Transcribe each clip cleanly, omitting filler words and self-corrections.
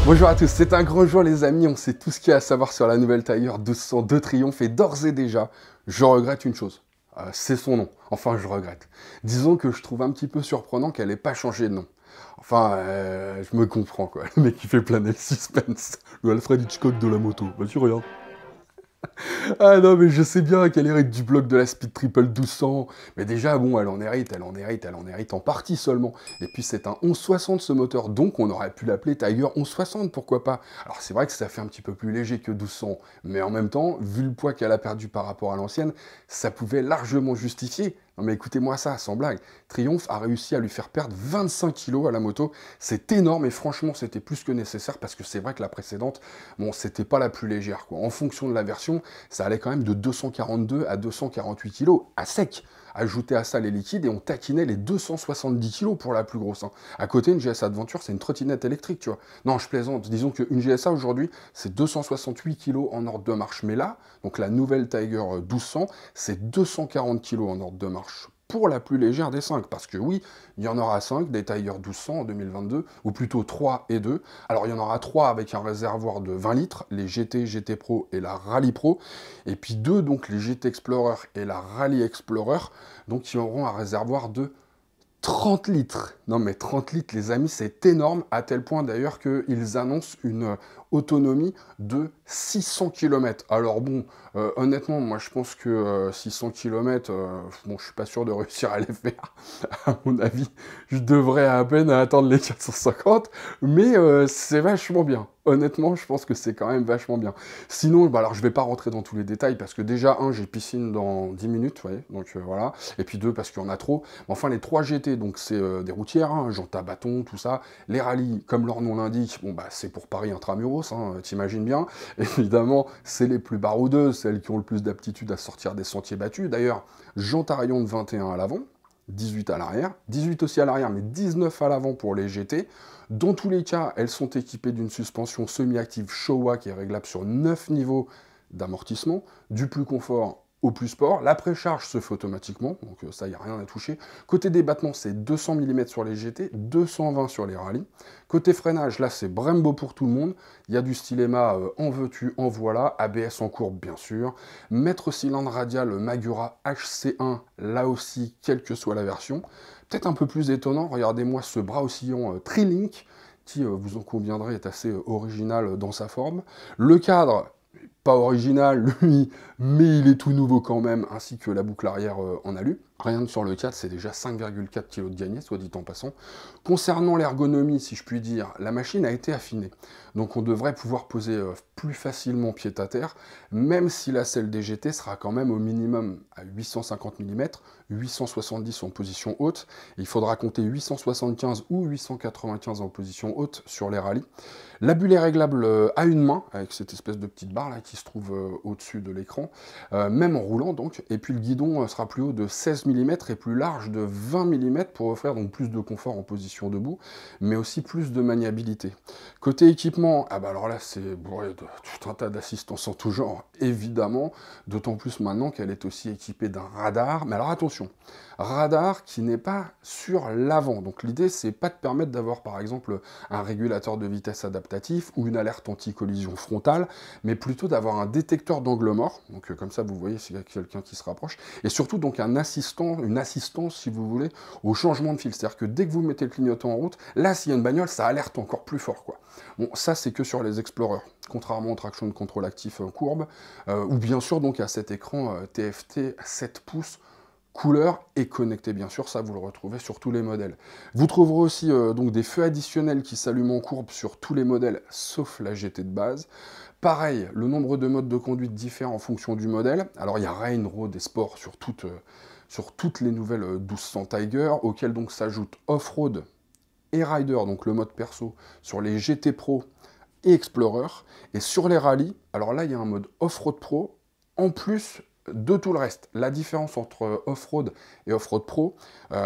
Bonjour à tous, c'est un grand jour les amis, on sait tout ce qu'il y a à savoir sur la nouvelle Tiger 202 Triumph et d'ores et déjà, je regrette une chose, c'est son nom, enfin je regrette. Disons que je trouve un petit peu surprenant qu'elle n'ait pas changé de nom. Enfin, je me comprends quoi, le mec qui fait planer le suspense, le Alfred Hitchcock de la moto, vas-y regarde. Ah non, mais je sais bien qu'elle hérite du bloc de la Speed Triple 1200, mais déjà, bon, elle en hérite en partie seulement. Et puis c'est un 1160 ce moteur, donc on aurait pu l'appeler Tiger 1160, pourquoi pas. Alors c'est vrai que ça fait un petit peu plus léger que 1200, mais en même temps, vu le poids qu'elle a perdu par rapport à l'ancienne, ça pouvait largement justifier. Non mais écoutez-moi ça, sans blague. Triumph a réussi à lui faire perdre 25 kilos à la moto. C'est énorme et franchement, c'était plus que nécessaire parce que c'est vrai que la précédente, bon, c'était pas la plus légère, quoi. En fonction de la version, ça allait quand même de 242 à 248 kilos à sec. Ajoutez à ça les liquides et on taquinait les 270 kilos pour la plus grosse. Hein. À côté, une GSA Adventure, c'est une trottinette électrique, tu vois. Non, je plaisante. Disons qu'une GSA aujourd'hui, c'est 268 kilos en ordre de marche. Mais là, donc la nouvelle Tiger 1200, c'est 240 kilos en ordre de marche. Pour la plus légère des 5, parce que oui, il y en aura 5, des Tiger 1200 en 2022, ou plutôt 3 et 2. Alors il y en aura 3 avec un réservoir de 20 litres, les GT, GT Pro et la Rally Pro, et puis 2, donc les GT Explorer et la Rally Explorer, donc qui auront un réservoir de 30 litres. Non mais 30 litres, les amis, c'est énorme, à tel point d'ailleurs qu'ils annoncent une autonomie de 600 km. Alors bon, honnêtement, moi je pense que 600 km, bon, je suis pas sûr de réussir à les faire. À mon avis, je devrais à peine attendre les 450, mais c'est vachement bien. Honnêtement, je pense que c'est quand même vachement bien. Sinon, bah alors je vais pas rentrer dans tous les détails, parce que déjà, un, j'ai piscine dans 10 minutes, vous voyez, donc voilà, et puis deux, parce qu'il y en a trop. Enfin, les 3 GT, donc c'est des routières, hein, jantes à bâton, tout ça. Les rallyes, comme leur nom l'indique, bon bah c'est pour Paris intramuros, hein, t'imagines bien. Évidemment, c'est les plus baroudeuses, celles qui ont le plus d'aptitude à sortir des sentiers battus. D'ailleurs, jantes à rayon de 21 à l'avant, 18 à l'arrière, 18 aussi à l'arrière, mais 19 à l'avant pour les GT. Dans tous les cas, elles sont équipées d'une suspension semi-active Showa qui est réglable sur 9 niveaux d'amortissement, du plus confort au plus sport. La précharge se fait automatiquement, donc ça, il n'y a rien à toucher. Côté débattement, c'est 200 mm sur les GT, 220 sur les rallyes. Côté freinage, là, c'est Brembo pour tout le monde. Il y a du Stylema en veux-tu, en voilà. ABS en courbe, bien sûr. Maître cylindre radial Magura HC1, là aussi, quelle que soit la version. Peut-être un peu plus étonnant, regardez-moi ce bras oscillant Trilink, qui, vous en conviendrez, est assez original dans sa forme. Le cadre, pas original, lui, mais il est tout nouveau quand même, ainsi que la boucle arrière en alu. Rien que sur le 4, c'est déjà 5,4 kg de gagné, soit dit en passant. Concernant l'ergonomie, si je puis dire, la machine a été affinée. Donc on devrait pouvoir poser plus facilement pied à terre, même si la selle des GT sera quand même au minimum à 850 mm, 870 en position haute. Et il faudra compter 875 ou 895 en position haute sur les rallyes. La bulle est réglable à une main, avec cette espèce de petite barre là qui se trouve au-dessus de l'écran, même en roulant donc. Et puis le guidon sera plus haut de 16 mm et plus large de 20 mm pour offrir donc plus de confort en position debout, mais aussi plus de maniabilité. Côté équipement, ah bah alors là c'est bourré de tout un tas d'assistances en tout genre, évidemment, d'autant plus maintenant qu'elle est aussi équipée d'un radar. Mais alors attention, radar qui n'est pas sur l'avant. Donc l'idée c'est pas de permettre d'avoir par exemple un régulateur de vitesse adaptatif ou une alerte anti-collision frontale, mais plutôt d'avoir un détecteur d'angle mort. Donc comme ça vous voyez s'il y a quelqu'un qui se rapproche, et surtout donc un assistant, une assistance si vous voulez au changement de fil. C'est-à-dire que dès que vous mettez le clignotant en route, là s'il y a une bagnole, ça alerte encore plus fort quoi. Bon, ça c'est que sur les Explorer, contrairement aux traction de contrôle actif courbe, ou bien sûr donc à cet écran TFT 7 pouces couleur et connecté bien sûr, ça vous le retrouvez sur tous les modèles. Vous trouverez aussi donc des feux additionnels qui s'allument en courbe sur tous les modèles sauf la GT de base. Pareil, le nombre de modes de conduite diffère en fonction du modèle. Alors il y a Rain, Road et Sport sur toutes les nouvelles 1200 Tiger, auxquelles donc s'ajoute Off-Road et Rider, donc le mode perso, sur les GT Pro et Explorer. Et sur les rallyes, alors là il y a un mode Off-Road Pro, en plus de tout le reste. La différence entre Off-Road et Off-Road Pro,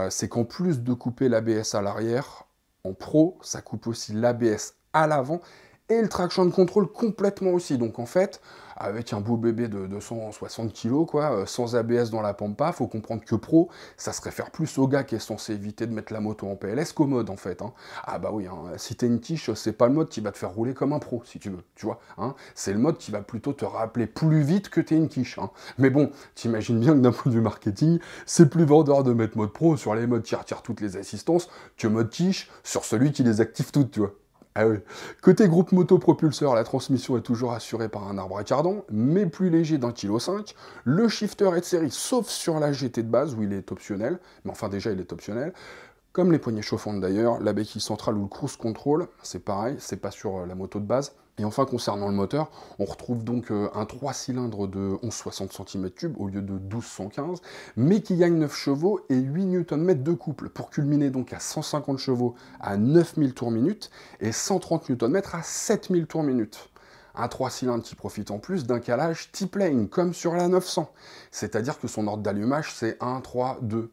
c'est qu'en plus de couper l'ABS à l'arrière, en Pro, ça coupe aussi l'ABS à l'avant et le traction control complètement aussi. Donc en fait, avec un beau bébé de 260 kg, quoi, sans ABS dans la Pampa, faut comprendre que pro, ça se réfère plus au gars qui est censé éviter de mettre la moto en PLS qu'au mode en fait. Hein. Ah bah oui, hein, si t'es une quiche, c'est pas le mode qui va te faire rouler comme un pro, si tu veux, tu vois. Hein. C'est le mode qui va plutôt te rappeler plus vite que t'es une quiche. Hein. Mais bon, t'imagines bien que d'un point de vue marketing, c'est plus vendeur de mettre mode pro sur les modes qui retirent toutes les assistances que mode quiche sur celui qui les active toutes, tu vois. Ah oui. Côté groupe moto propulseur, la transmission est toujours assurée par un arbre à cardan, mais plus léger d'1,5 kg. Le shifter est de série, sauf sur la GT de base, où il est optionnel. Mais enfin, déjà, il est optionnel. Comme les poignées chauffantes d'ailleurs, la béquille centrale ou le cruise control, c'est pareil, c'est pas sur la moto de base. Et enfin, concernant le moteur, on retrouve donc un 3 cylindres de 1160 cm3 au lieu de 1215, mais qui gagne 9 chevaux et 8 Nm de couple, pour culminer donc à 150 chevaux à 9000 tours minute et 130 Nm à 7000 tours minute. Un 3 cylindres qui profite en plus d'un calage type lane, comme sur la 900. C'est-à-dire que son ordre d'allumage, c'est 1, 3, 2.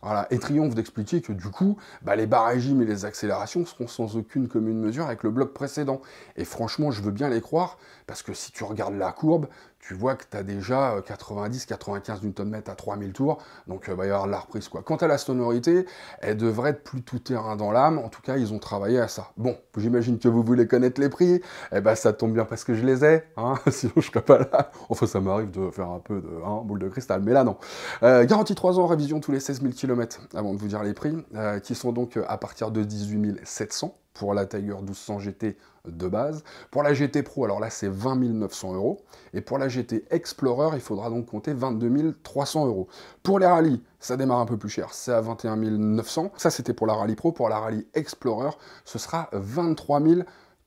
Voilà. Et triomphe d'expliquer que du coup, les barres régimes et les accélérations seront sans aucune commune mesure avec le bloc précédent. Et franchement, je veux bien les croire, parce que si tu regardes la courbe, tu vois que tu as déjà 90-95 Nm à 3000 tours, donc il va y avoir de la reprise, quoi. Quant à la sonorité, elle devrait être plus tout terrain dans l'âme, en tout cas, ils ont travaillé à ça. Bon, j'imagine que vous voulez connaître les prix, eh ben ça tombe bien parce que je les ai, hein, sinon je serais pas là. Enfin, ça m'arrive de faire un peu de boule de cristal, mais là non. Garantie 3 ans, révision tous les 16 000 km, avant de vous dire les prix, qui sont donc à partir de 18 700 pour la Tiger 1200 GT de base. Pour la GT Pro, alors là, c'est 20 900 €. Et pour la GT Explorer, il faudra donc compter 22 300 €. Pour les rallyes, ça démarre un peu plus cher, c'est à 21 900. Ça, c'était pour la Rallye Pro. Pour la Rallye Explorer, ce sera 23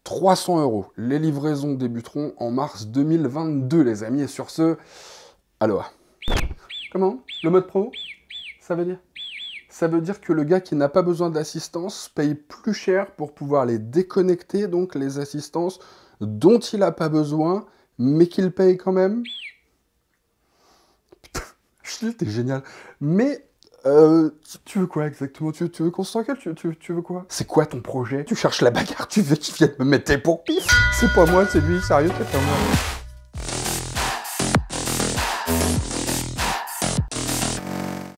300 €. Les livraisons débuteront en mars 2022, les amis. Et sur ce, aloha. Comment? Le mode pro? Ça veut dire? Ça veut dire que le gars qui n'a pas besoin d'assistance paye plus cher pour pouvoir les déconnecter, donc les assistances dont il n'a pas besoin, mais qu'il paye quand même. Putain, t'es génial. Mais, tu veux quoi exactement? Tu veux qu'on s'engueule? Tu veux quoi? C'est quoi ton projet? Tu cherches la bagarre? Tu veux qu'il vienne me mettre pour pif? C'est pas moi, c'est lui, sérieux, c'est pas moi.